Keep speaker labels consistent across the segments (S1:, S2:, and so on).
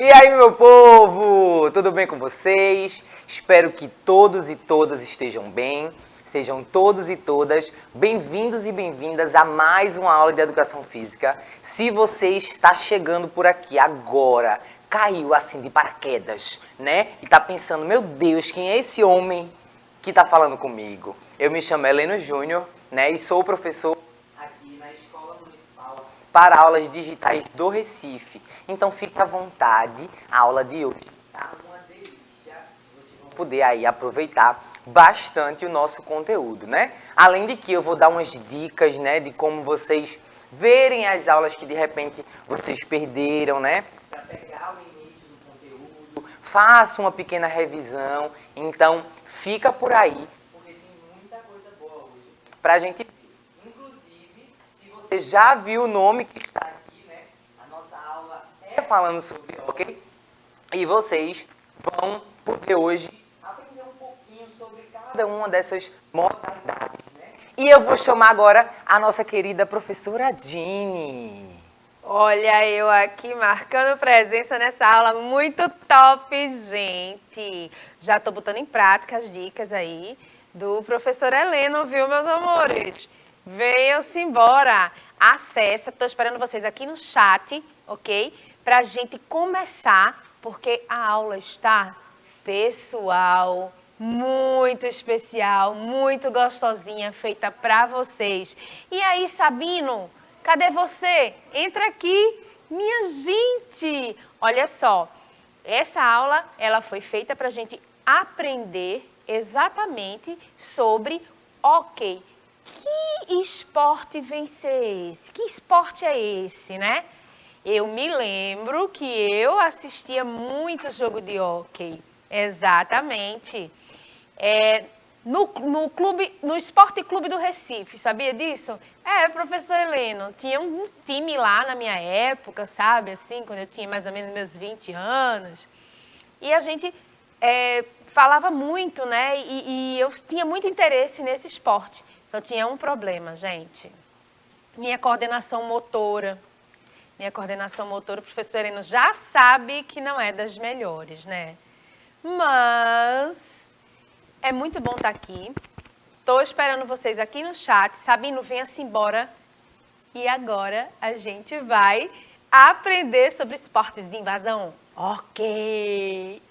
S1: E aí, meu povo, tudo bem com vocês? Espero que todos e todas estejam bem. Sejam todos e todas bem-vindos e bem-vindas a mais uma aula de Educação Física. Se você está chegando por aqui agora, caiu assim de paraquedas, né? E está pensando, meu Deus, quem é esse homem que está falando comigo? Eu me chamo Heleno Júnior, né? E sou professor aqui na Escola Municipal para Aulas Digitais do Recife. Então fique à vontade, a aula de hoje tá uma delícia. Vocês vão poder aí aproveitar bastante o nosso conteúdo, né? Além de que eu vou dar umas dicas, né, de como vocês verem as aulas que de repente vocês perderam, né? Para pegar o início do conteúdo, faça uma pequena revisão. Então fica por aí, porque tem muita coisa boa hoje pra gente ver. Inclusive, se você já viu o nome que está aqui, né? A nossa aula é falando sobre hóquei. E vocês vão poder hoje aprender um pouquinho sobre cada uma dessas modalidades, né? E eu vou chamar agora a nossa querida professora Dini.
S2: Olha eu aqui marcando presença nessa aula muito top, gente. Já tô botando em prática as dicas aí do professor Heleno, viu, meus amores? Venham-se embora. Acessa, tô esperando vocês aqui no chat, ok? Pra gente começar, porque a aula está pessoal, muito especial, muito gostosinha, feita pra vocês. E aí, Sabino? Cadê você? Entra aqui. Minha gente, olha só, essa aula ela foi feita para a gente aprender exatamente sobre hóquei. Que esporte vem ser esse? Que esporte é esse, né? Eu me lembro que eu assistia muito jogo de hóquei. Exatamente. No Esporte Clube do Recife, sabia disso? Professor Heleno, tinha um time lá na minha época, sabe, assim, quando eu tinha mais ou menos meus 20 anos, e a gente falava muito, né, e eu tinha muito interesse nesse esporte, só tinha um problema, gente, minha coordenação motora, o professor Heleno já sabe que não é das melhores, né, mas é muito bom estar aqui. Estou esperando vocês aqui no chat. Sabino, venha-se embora. E agora a gente vai aprender sobre esportes de invasão. Ok!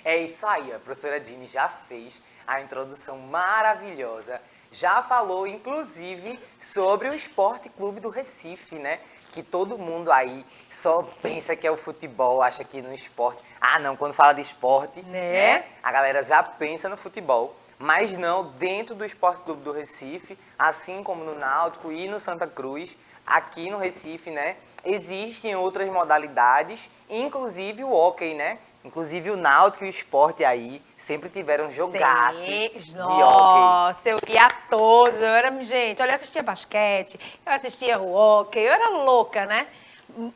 S1: É isso aí, a professora Dini já fez a introdução maravilhosa. Já falou, inclusive, sobre o Esporte Clube do Recife, né? Que todo mundo aí só pensa que é o futebol, acha que no esporte... Ah, não, quando fala de esporte, né? A galera já pensa no futebol. Mas não, dentro do Esporte Clube do Recife, assim como no Náutico e no Santa Cruz, aqui no Recife, né? Existem outras modalidades, inclusive o hóquei, né? Inclusive o Náutico e o Sport aí sempre tiveram jogaços de hóquei.
S2: Nossa, eu ia a todos. Eu era, gente, olha, eu assistia basquete, eu assistia o hóquei, eu era louca, né?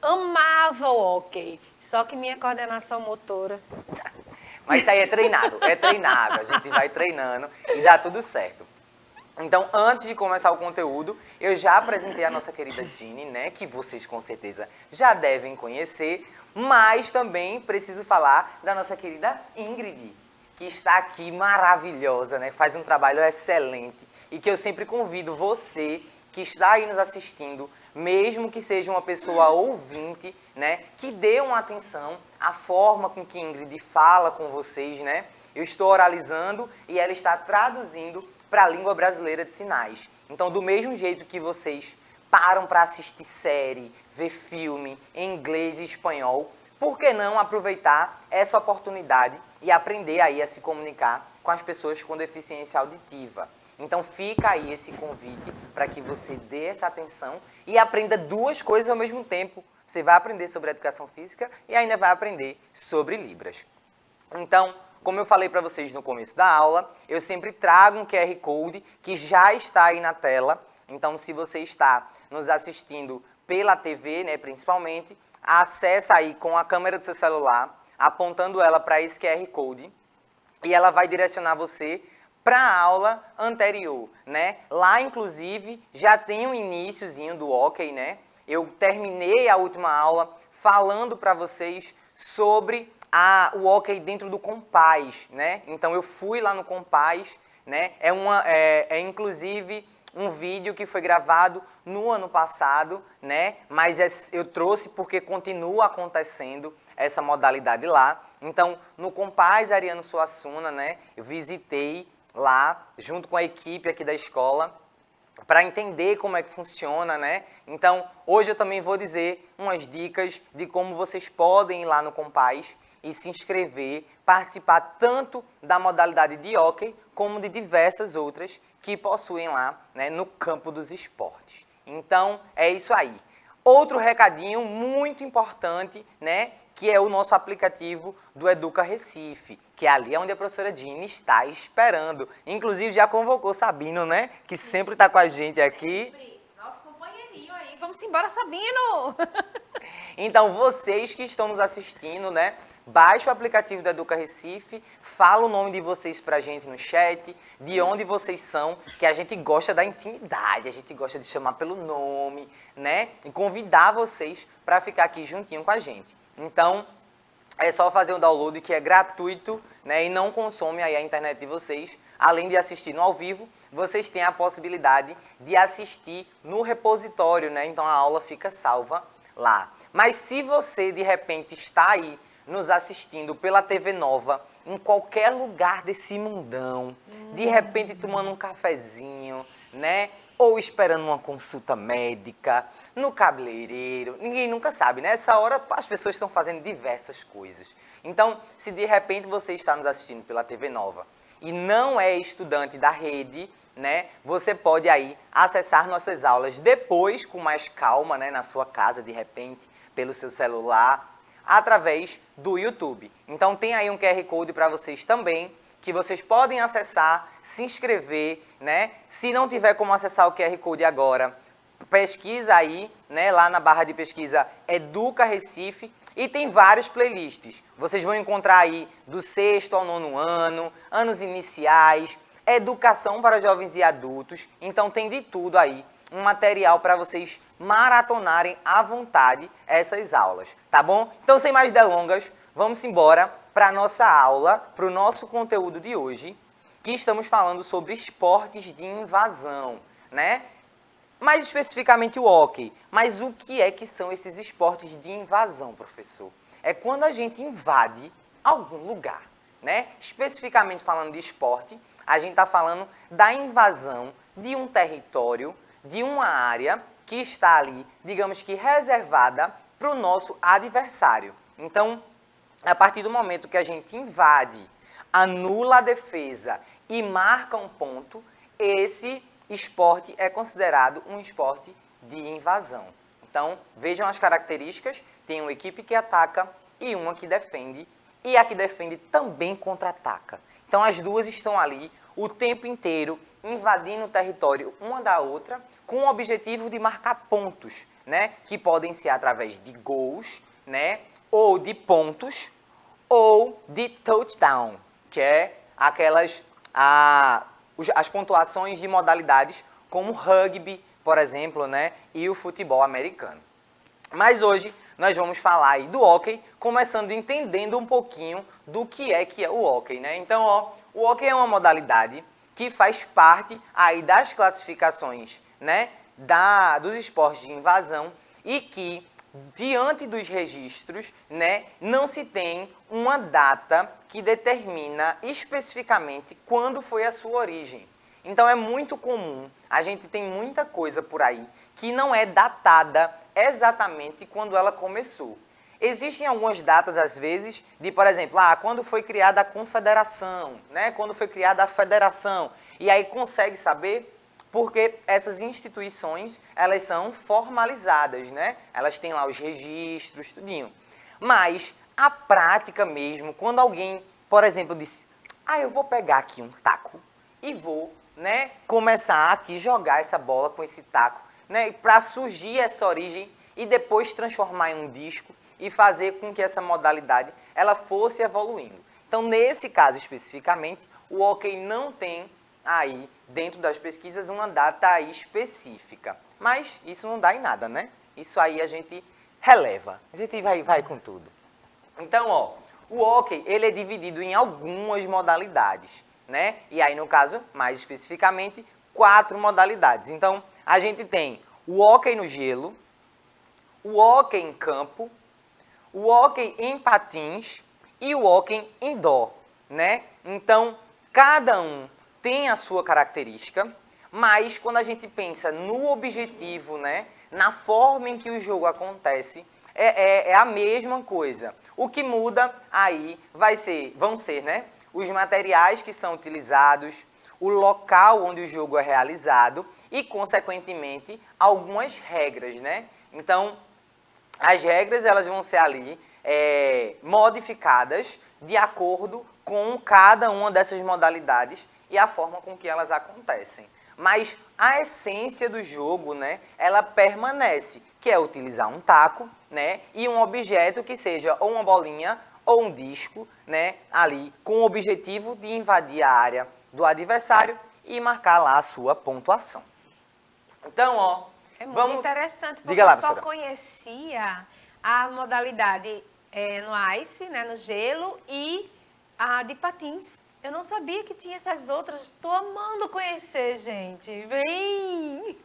S2: Amava o hóquei. Só que minha coordenação motora...
S1: Mas isso aí é treinável. A gente vai treinando e dá tudo certo. Então, antes de começar o conteúdo, eu já apresentei a nossa querida Dini, né? Que vocês com certeza já devem conhecer. Mas também preciso falar da nossa querida Ingrid, que está aqui maravilhosa, né? Faz um trabalho excelente. E que eu sempre convido você que está aí nos assistindo, mesmo que seja uma pessoa ouvinte, né? Que dê uma atenção à forma com que Ingrid fala com vocês, né? Eu estou oralizando e ela está traduzindo para a língua brasileira de sinais. Então, do mesmo jeito que vocês param para assistir série, ver filme em inglês e espanhol, por que não aproveitar essa oportunidade e aprender aí a se comunicar com as pessoas com deficiência auditiva? Então fica aí esse convite para que você dê essa atenção e aprenda duas coisas ao mesmo tempo. Você vai aprender sobre educação física e ainda vai aprender sobre Libras. Então, como eu falei para vocês no começo da aula, eu sempre trago um QR Code que já está aí na tela. Então, se você está nos assistindo pela TV, né, principalmente, acessa aí com a câmera do seu celular, apontando ela para esse QR Code e ela vai direcionar você para a aula anterior, né? Lá, inclusive, já tem um iniciozinho do hóquei, né? Eu terminei a última aula falando para vocês sobre o hóquei dentro do Compaz, né? Então eu fui lá no Compaz, né? É inclusive um vídeo que foi gravado no ano passado, né? Mas eu trouxe porque continua acontecendo essa modalidade lá. Então, no Compaz Ariano Suassuna, né? Eu visitei lá, junto com a equipe aqui da escola, para entender como é que funciona, né? Então, hoje eu também vou dizer umas dicas de como vocês podem ir lá no Compaz e se inscrever, participar tanto da modalidade de hóquei como de diversas outras que possuem lá, né, no campo dos esportes. Então, é isso aí. Outro recadinho muito importante, né, que é o nosso aplicativo do Educa Recife, que é ali onde a professora Dini está esperando. Inclusive, já convocou Sabino, né, que sempre está com a gente aqui.
S2: Sempre. Nosso companheirinho aí. Vamos embora, Sabino!
S1: Então, vocês que estão nos assistindo, né, baixe o aplicativo do Educa Recife, fala o nome de vocês pra gente no chat, de onde vocês são, que a gente gosta da intimidade, a gente gosta de chamar pelo nome, né, e convidar vocês para ficar aqui juntinho com a gente. Então, é só fazer um download que é gratuito, né, e não consome aí a internet de vocês. Além de assistir no ao vivo, vocês têm a possibilidade de assistir no repositório, né, então a aula fica salva lá. Mas se você, de repente, está aí nos assistindo pela TV Nova, em qualquer lugar desse mundão, de repente tomando um cafezinho, né? Ou esperando uma consulta médica, no cabeleireiro, ninguém nunca sabe, né? Essa hora as pessoas estão fazendo diversas coisas. Então, se de repente você está nos assistindo pela TV Nova e não é estudante da rede, né? Você pode aí acessar nossas aulas depois, com mais calma, né? Na sua casa, de repente, pelo seu celular, através do YouTube. Então tem aí um QR Code para vocês também, que vocês podem acessar, se inscrever, né? Se não tiver como acessar o QR Code agora, pesquisa aí, né? Lá na barra de pesquisa Educa Recife e tem várias playlists. Vocês vão encontrar aí do 6º ao 9º ano, anos iniciais, educação para jovens e adultos. Então tem de tudo aí, um material para vocês maratonarem à vontade essas aulas, tá bom? Então, sem mais delongas, vamos embora para a nossa aula, para o nosso conteúdo de hoje, que estamos falando sobre esportes de invasão, né? Mais especificamente o hóquei. Mas o que é que são esses esportes de invasão, professor? É quando a gente invade algum lugar, né? Especificamente falando de esporte, a gente está falando da invasão de um território, de uma área que está ali, digamos que reservada para o nosso adversário. Então, a partir do momento que a gente invade, anula a defesa e marca um ponto, esse esporte é considerado um esporte de invasão. Então, vejam as características, tem uma equipe que ataca e uma que defende, e a que defende também contra-ataca. Então, as duas estão ali o tempo inteiro, invadindo o território uma da outra, com o objetivo de marcar pontos, né? Que podem ser através de gols, né? Ou de pontos, ou de touchdown, que é as pontuações de modalidades como rugby, por exemplo, né? E o futebol americano. Mas hoje nós vamos falar aí do hóquei, começando entendendo um pouquinho do que é o hóquei, né? Então, ó, o hóquei é uma modalidade que faz parte aí das classificações, né, dos esportes de invasão e que, diante dos registros, né, não se tem uma data que determina especificamente quando foi a sua origem. Então é muito comum, a gente tem muita coisa por aí que não é datada exatamente quando ela começou. Existem algumas datas, às vezes, de, por exemplo, quando foi criada a confederação, né? Quando foi criada a federação. E aí consegue saber porque essas instituições, elas são formalizadas, né? Elas têm lá os registros, tudinho. Mas a prática mesmo, quando alguém, por exemplo, disse, eu vou pegar aqui um taco e vou, né, começar aqui jogar essa bola com esse taco, né, para surgir essa origem e depois transformar em um disco e fazer com que essa modalidade ela fosse evoluindo. Então, nesse caso especificamente, o hóquei não tem aí, dentro das pesquisas, uma data específica. Mas isso não dá em nada, né? Isso aí a gente releva. A gente vai com tudo. Então, ó, o hóquei, ele é dividido em algumas modalidades, né? E aí, no caso, mais especificamente, 4 modalidades. Então, a gente tem o hóquei no gelo, o hóquei em campo, o hóquei em patins e o hóquei indoor, né? Então, cada um tem a sua característica, mas quando a gente pensa no objetivo, né, na forma em que o jogo acontece, é a mesma coisa. O que muda aí vão ser, né, os materiais que são utilizados, o local onde o jogo é realizado e, consequentemente, algumas regras, né? Então, as regras elas vão ser ali modificadas de acordo com cada uma dessas modalidades e a forma com que elas acontecem. Mas a essência do jogo, né, ela permanece, que é utilizar um taco, né, e um objeto que seja ou uma bolinha ou um disco, né, ali com o objetivo de invadir a área do adversário e marcar lá a sua pontuação. Então, ó,
S2: É muito interessante, porque
S1: Diga lá,
S2: eu só
S1: professora.
S2: conhecia a modalidade no ice, né, no gelo, e a de patins. Eu não sabia que tinha essas outras. Estou amando conhecer, gente. Vem!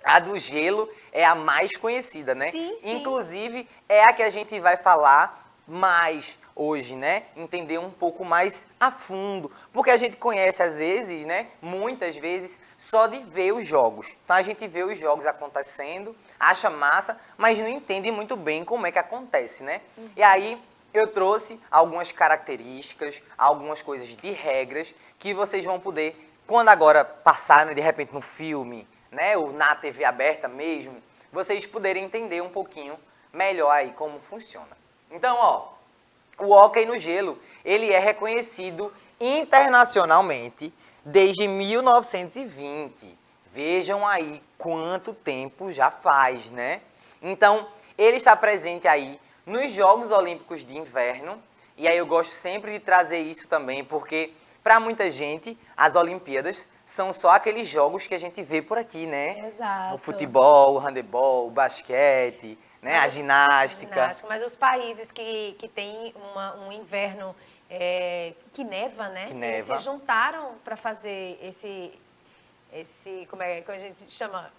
S1: A do gelo é a mais conhecida, né?
S2: Sim, sim.
S1: Inclusive, é a que a gente vai falar mais hoje, né? Entender um pouco mais a fundo. Porque a gente conhece, às vezes, né? Muitas vezes, só de ver os jogos. Então, a gente vê os jogos acontecendo, acha massa, mas não entende muito bem como é que acontece, né? E aí, eu trouxe algumas características, algumas coisas de regras, que vocês vão poder, quando agora passar, né, de repente, no filme, né, ou na TV aberta mesmo, vocês poderem entender um pouquinho melhor aí como funciona. Então, ó, o hóquei no gelo, ele é reconhecido internacionalmente desde 1920. Vejam aí quanto tempo já faz, né? Então, ele está presente aí nos Jogos Olímpicos de Inverno, e aí eu gosto sempre de trazer isso também, porque para muita gente, as Olimpíadas são só aqueles jogos que a gente vê por aqui, né?
S2: Exato.
S1: O futebol, o handebol, o basquete, né? A
S2: Mas-
S1: ginástica.
S2: Mas os países que têm um inverno que neva, né?
S1: Que
S2: Eles
S1: neva.
S2: se juntaram para fazer como é que a gente chama?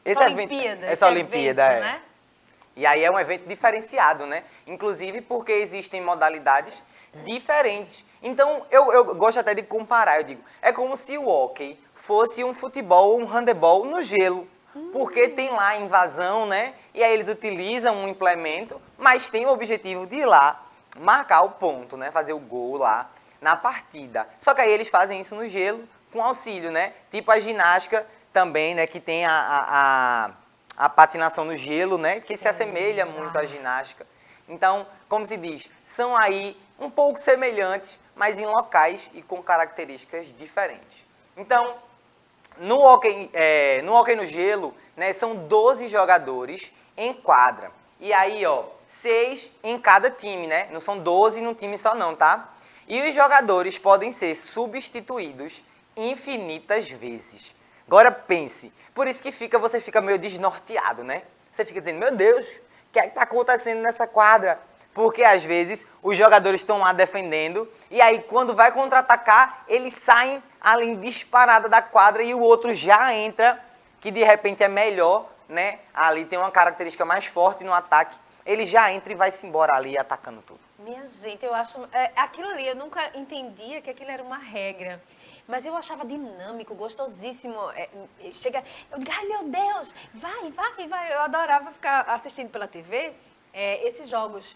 S1: Esse evento- essa Olimpíada,
S2: evento,
S1: é.
S2: né?
S1: E aí é um evento diferenciado, né? Inclusive porque existem modalidades diferentes. Então, eu gosto até de comparar, eu digo, é como se o hóquei fosse um futebol ou um handebol no gelo. Porque tem lá a invasão, né? E aí eles utilizam um implemento, mas tem o objetivo de ir lá marcar o ponto, né? Fazer o gol lá na partida. Só que aí eles fazem isso no gelo com auxílio, né? Tipo a ginástica também, né? Que tem a patinação no gelo, né? Que se assemelha muito à ginástica. Então, como se diz, são aí um pouco semelhantes, mas em locais e com características diferentes. Então, no hóquei no gelo, né, são 12 jogadores em quadra. E aí, ó, 6 em cada time, né? Não são 12 num time só não, tá? E os jogadores podem ser substituídos infinitas vezes. Agora pense, por isso que você fica meio desnorteado, né? Você fica dizendo, meu Deus, o que é que está acontecendo nessa quadra? Porque às vezes os jogadores estão lá defendendo e aí quando vai contra-atacar, eles saem ali em disparada da quadra e o outro já entra, que de repente é melhor, né? Ali tem uma característica mais forte no ataque, ele já entra e vai-se embora ali atacando tudo.
S2: Minha gente, eu acho. Aquilo ali, eu nunca entendia que aquilo era uma regra. Mas eu achava dinâmico, gostosíssimo. Chega, eu digo, ai meu Deus, vai. Eu adorava ficar assistindo pela TV esses jogos.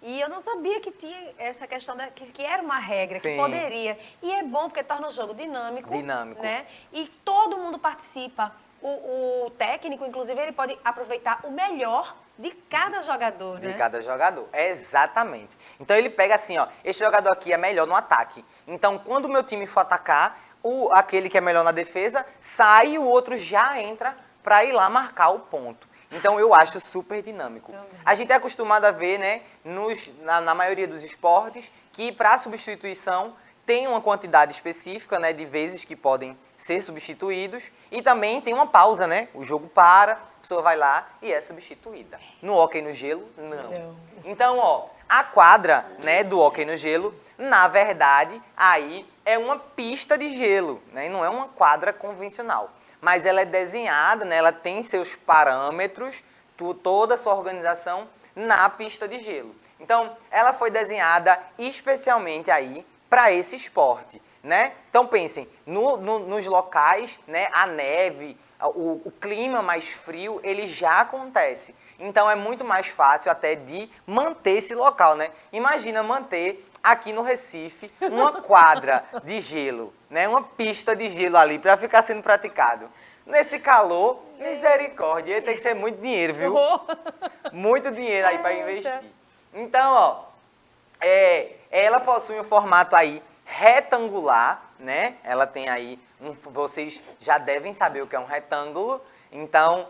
S2: E eu não sabia que tinha essa questão que era uma regra, que
S1: Sim.
S2: poderia. E é bom porque torna o jogo dinâmico.
S1: Dinâmico.
S2: Né? E todo mundo participa. O técnico, inclusive, ele pode aproveitar o melhor de cada jogador,
S1: De
S2: né?
S1: cada jogador, exatamente. Então ele pega assim, ó, esse jogador aqui é melhor no ataque. Então quando o meu time for atacar, aquele que é melhor na defesa sai e o outro já entra para ir lá marcar o ponto. Então eu acho super dinâmico. A gente é acostumado a ver, né, na maioria dos esportes, que para substituição tem uma quantidade específica, né, de vezes que podem ser substituídos e também tem uma pausa, né? O jogo para, a pessoa vai lá e é substituída. No hóquei no gelo, não. Então, ó, A quadra, né, do hóquei no gelo, na verdade, aí é uma pista de gelo, né, não é uma quadra convencional. Mas ela é desenhada, né, ela tem seus parâmetros, toda a sua organização na pista de gelo. Então, ela foi desenhada especialmente aí para esse esporte, né? Então, pensem, nos locais, né, a neve, o clima mais frio, ele já acontece. Então, é muito mais fácil até de manter esse local, né? Imagina manter aqui no Recife uma quadra de gelo, né? Uma pista de gelo ali para ficar sendo praticado. Nesse calor, misericórdia, ia ter que ser muito dinheiro, viu? Muito dinheiro aí para investir. Então, ó, ela possui um formato aí retangular, né? Ela tem aí, vocês já devem saber o que é um retângulo, então,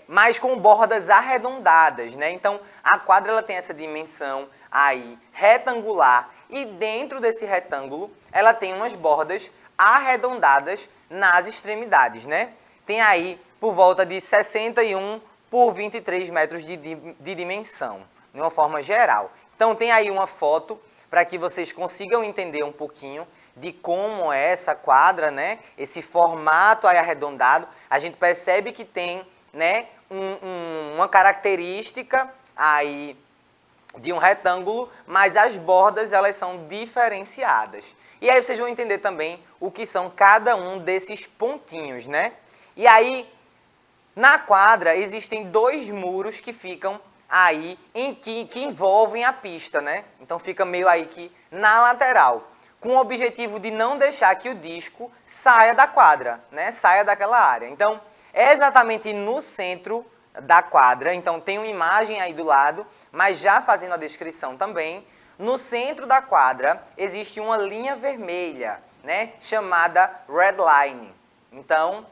S1: mas com bordas arredondadas, né? Então, a quadra ela tem essa dimensão aí retangular e dentro desse retângulo ela tem umas bordas arredondadas nas extremidades, né? Tem aí por volta de 61 por 23 metros de dimensão, de uma forma geral. Então tem aí uma foto para que vocês consigam entender um pouquinho de como é essa quadra, né? Esse formato aí arredondado. A gente percebe que tem, né, uma característica aí de um retângulo, mas as bordas elas são diferenciadas. E aí vocês vão entender também o que são cada um desses pontinhos, né? E aí, na quadra, existem dois muros que ficam aí, que envolvem a pista, né? Então fica meio aí que na lateral, com o objetivo de não deixar que o disco saia da quadra, né? Saia daquela área. Então, é exatamente no centro da quadra, então tem uma imagem aí do lado, mas já fazendo a descrição também, no centro da quadra existe uma linha vermelha, né, chamada red line. Então,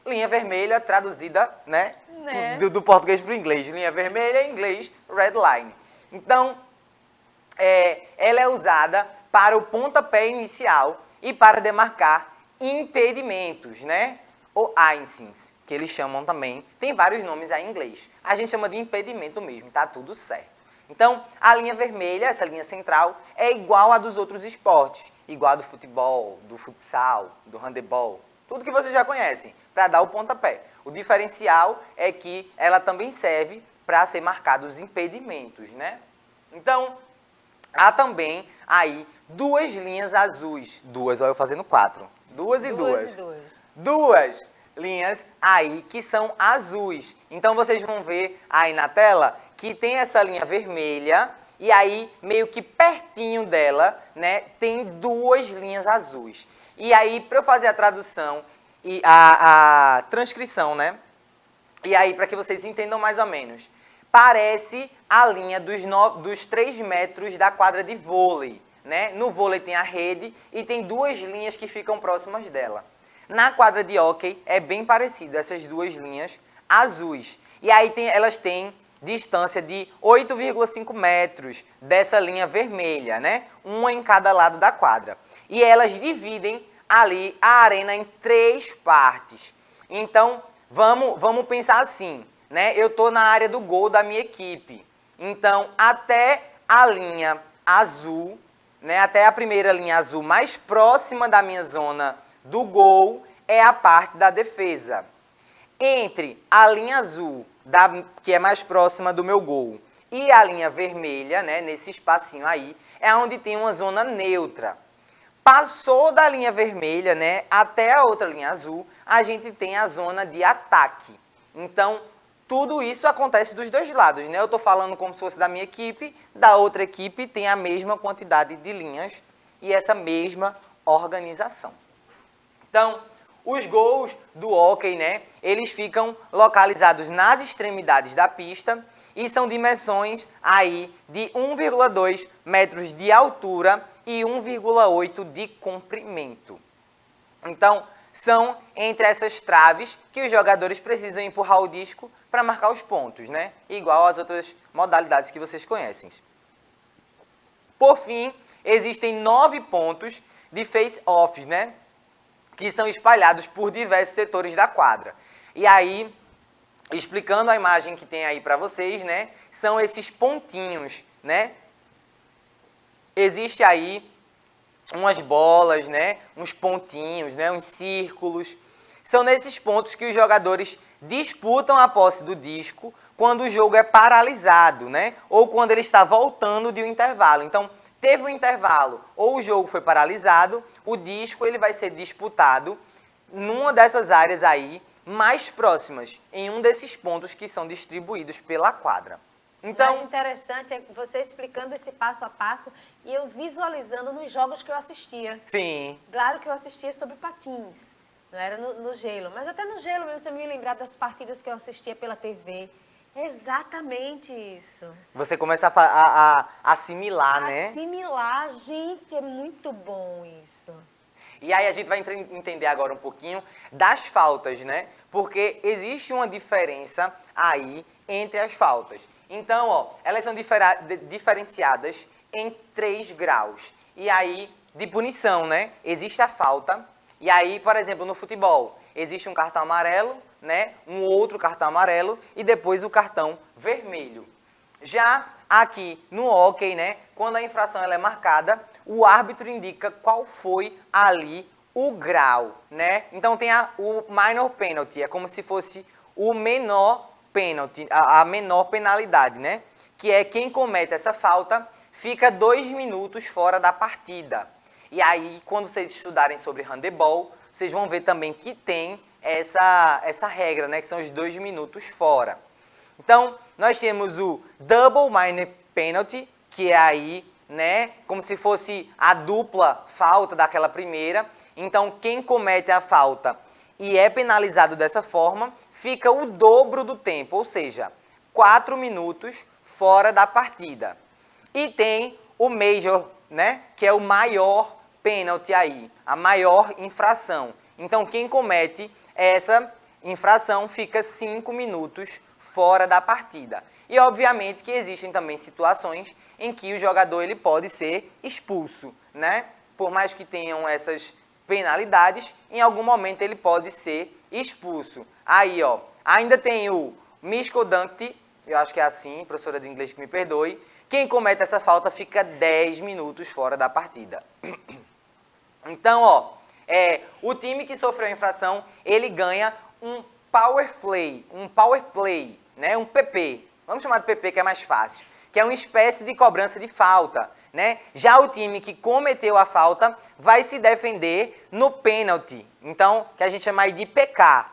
S1: linha vermelha traduzida, né, do português para o inglês. Linha vermelha em inglês, red line. Então, ela é usada para o pontapé inicial e para demarcar impedimentos, né, ou icings, que eles chamam também. Tem vários nomes aí em inglês. A gente chama de impedimento mesmo, tá tudo certo. Então, a linha vermelha, essa linha central, é igual à dos outros esportes. Igual a do futebol, do futsal, do handebol. Tudo que vocês já conhecem, para dar o pontapé. O diferencial é que ela também serve para ser marcados os impedimentos, né? Então, há também aí duas linhas azuis. Duas, olha eu fazendo 4. Duas e duas. Duas linhas aí que são azuis. Então, vocês vão ver aí na tela que tem essa linha vermelha e aí, meio que pertinho dela, né, tem duas linhas azuis. E aí, para eu fazer a tradução e a transcrição, né, e aí para que vocês entendam mais ou menos, parece a linha dos 3 metros da quadra de vôlei, né? No vôlei tem a rede e tem duas linhas que ficam próximas dela. Na quadra de hóquei é bem parecido, essas duas linhas azuis. E aí elas têm distância de 8,5 metros dessa linha vermelha, né? Uma em cada lado da quadra. E elas dividem ali a arena em 3 partes. Então, vamos pensar assim, né? Eu estou na área do gol da minha equipe. Então, até a linha azul, né? Até a primeira linha azul mais próxima da minha zona do gol é a parte da defesa. Entre a linha azul, que é mais próxima do meu gol, e a linha vermelha, né, nesse espacinho aí, é onde tem uma zona neutra. Passou da linha vermelha, né, até a outra linha azul, a gente tem a zona de ataque. Então, tudo isso acontece dos dois lados, né? Eu estou falando como se fosse da minha equipe, da outra equipe tem a mesma quantidade de linhas e essa mesma organização. Então, os gols do hóquei, né, eles ficam localizados nas extremidades da pista e são dimensões aí de 1,2 metros de altura e 1,8 de comprimento. Então, são entre essas traves que os jogadores precisam empurrar o disco para marcar os pontos, né? Igual às outras modalidades que vocês conhecem. Por fim, existem 9 pontos de face-offs, né? Que são espalhados por diversos setores da quadra. E aí, explicando a imagem que tem aí para vocês, né? São esses pontinhos, né? existe aí umas bolas, né? Uns pontinhos, né? Uns círculos. São nesses pontos que os jogadores disputam a posse do disco quando o jogo é paralisado, né? Ou quando ele está voltando de um intervalo. Então, teve um intervalo ou o jogo foi paralisado, o disco ele vai ser disputado numa dessas áreas aí mais próximas, em um desses pontos que são distribuídos pela quadra.
S3: Então, o mais interessante é você explicando esse passo a passo e eu visualizando nos jogos que eu assistia.
S1: Sim.
S3: Claro que eu assistia sobre patins, não era no gelo, mas até no gelo mesmo, se eu me lembrar das partidas que eu assistia pela TV. Exatamente isso.
S1: Você começa a assimilar, né?
S3: Assimilar, gente, é muito bom isso.
S1: E aí a gente vai entender agora um pouquinho das faltas, né? Porque existe uma diferença aí entre as faltas. Então, ó, elas são diferenciadas em 3 graus. E aí, de punição, né? Existe a falta. E aí, por exemplo, no futebol, existe um cartão amarelo, né? Um outro cartão amarelo e depois o cartão vermelho. Já aqui no hóquei, né? Quando a infração ela é marcada, o árbitro indica qual foi ali o grau, né? Então tem o minor penalty, é como se fosse o menor penalty, a menor penalidade, né? Que é quem comete essa falta fica 2 minutos fora da partida. E aí, quando vocês estudarem sobre handebol, vocês vão ver também que tem essa regra, né? Que são os 2 minutos fora. Então, nós temos o double minor penalty, que é aí, né? Como se fosse a dupla falta daquela primeira. Então, quem comete a falta e é penalizado dessa forma, fica o dobro do tempo, ou seja, 4 minutos fora da partida. E tem o major, né, que é o maior pênalti aí, a maior infração. Então, quem comete essa infração fica 5 minutos fora da partida. E, obviamente, que existem também situações em que o jogador ele pode ser expulso, né? Por mais que tenham essas penalidades, em algum momento ele pode ser expulso. Aí, ó, ainda tem o misconduct, eu acho que é assim, professora de inglês que me perdoe. Quem comete essa falta fica 10 minutos fora da partida. Então, ó, o time que sofreu a infração, ele ganha um power play, né, um PP. Vamos chamar de PP que é mais fácil, que é uma espécie de cobrança de falta, né? Já o time que cometeu a falta vai se defender no pênalti, então, que a gente chama aí de PK.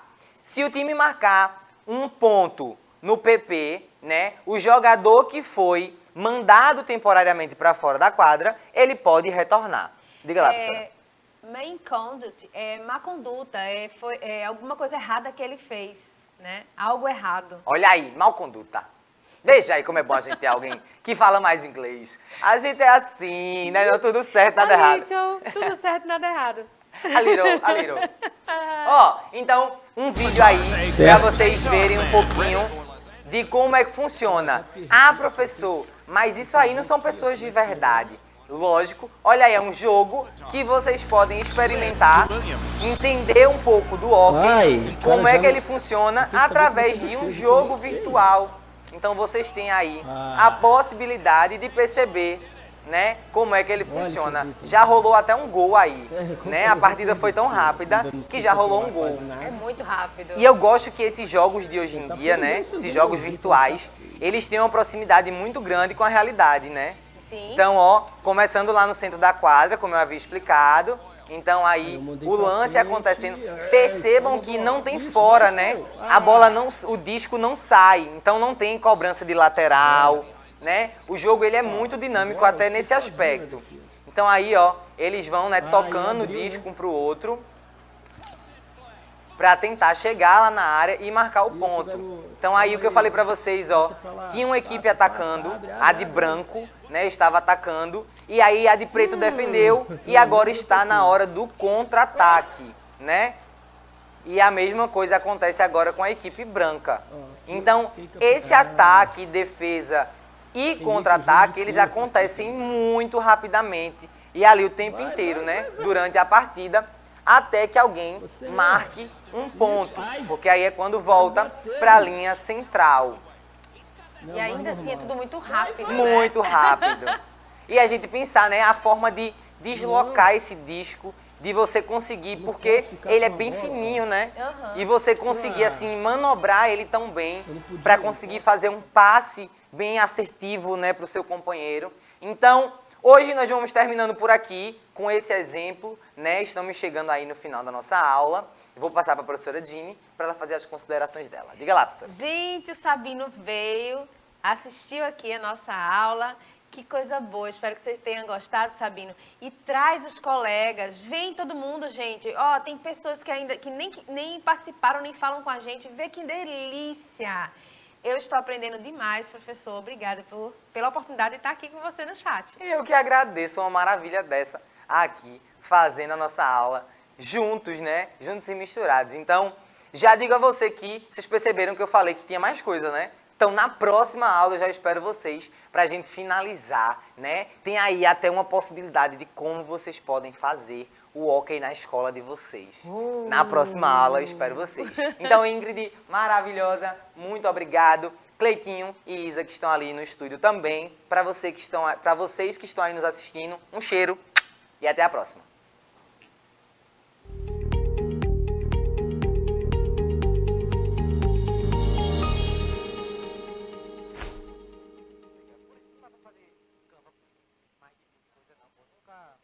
S1: Se o time marcar um ponto no PP, né, o jogador que foi mandado temporariamente para fora da quadra, ele pode retornar. Diga lá, professora.
S3: Main conduct é má conduta, foi alguma coisa errada que ele fez, né? Algo errado.
S1: Olha aí, mal conduta. Veja aí como é bom a gente ter alguém que fala mais inglês. A gente é assim, né? Não, tudo certo, nada errado.
S3: Little, tudo certo, nada errado.
S1: A little. Ó, então, um vídeo aí para vocês verem um pouquinho de como é que funciona. Ah, professor, mas isso aí não são pessoas de verdade. Lógico, olha aí, é um jogo que vocês podem experimentar, entender um pouco do hóquei, como é que ele funciona através de um jogo virtual. Então vocês têm aí a possibilidade de perceber, né, como é que ele funciona. Já rolou até um gol aí, né? A partida foi tão rápida que já rolou um gol.
S3: É muito rápido.
S1: E eu gosto que esses jogos de hoje em dia, né, esses jogos virtuais, eles têm uma proximidade muito grande com a realidade, né?
S3: Sim.
S1: Então, ó, começando lá no centro da quadra, como eu havia explicado. Então, aí, o lance acontecendo. Percebam que não tem fora, né? A bola não, o disco não sai. Então, não tem cobrança de lateral, né? O jogo, ele é muito dinâmico até nesse aspecto. Então, aí, ó, eles vão, né, tocando o disco um pro outro para tentar chegar lá na área e marcar o ponto. Então aí o que eu falei para vocês, ó, tinha uma equipe atacando, a de branco, né, estava atacando, e aí a de preto defendeu e agora está na hora do contra-ataque, né? E a mesma coisa acontece agora com a equipe branca. Então, esse ataque, defesa e contra-ataque, eles acontecem muito rapidamente e ali o tempo inteiro, né, durante a partida, até que alguém marque um ponto, porque aí é quando volta para a linha central.
S3: E ainda assim é tudo muito rápido,
S1: Muito
S3: né?
S1: rápido. e a gente pensar, né, a forma de deslocar esse disco, de você conseguir, porque ele é bem fininho, né?
S3: Aham.
S1: E você conseguir, assim, manobrar ele tão bem para conseguir fazer um passe bem assertivo, né, para o seu companheiro. Então, hoje nós vamos terminando por aqui com esse exemplo, né? Estamos chegando aí no final da nossa aula. Eu vou passar para a professora Dini para ela fazer as considerações dela. Diga lá, professora.
S3: Gente, o Sabino veio, assistiu aqui a nossa aula. Que coisa boa, espero que vocês tenham gostado, Sabino. E traz os colegas, vem todo mundo, gente. Ó, tem pessoas que ainda que nem participaram, nem falam com a gente. Vê que delícia! Eu estou aprendendo demais, professor. Obrigada pela oportunidade de estar aqui com você no chat.
S1: Eu que agradeço uma maravilha dessa aqui, fazendo a nossa aula juntos, né? Juntos e misturados. Então, já digo a você que vocês perceberam que eu falei que tinha mais coisa, né? Então, na próxima aula, eu já espero vocês para a gente finalizar, né? Tem aí até uma possibilidade de como vocês podem fazer o hóquei na escola de vocês. Na próxima aula, eu espero vocês. Então, Ingrid, maravilhosa, muito obrigado. Cleitinho e Isa, que estão ali no estúdio também. Para vocês que estão aí nos assistindo, um cheiro e até a próxima.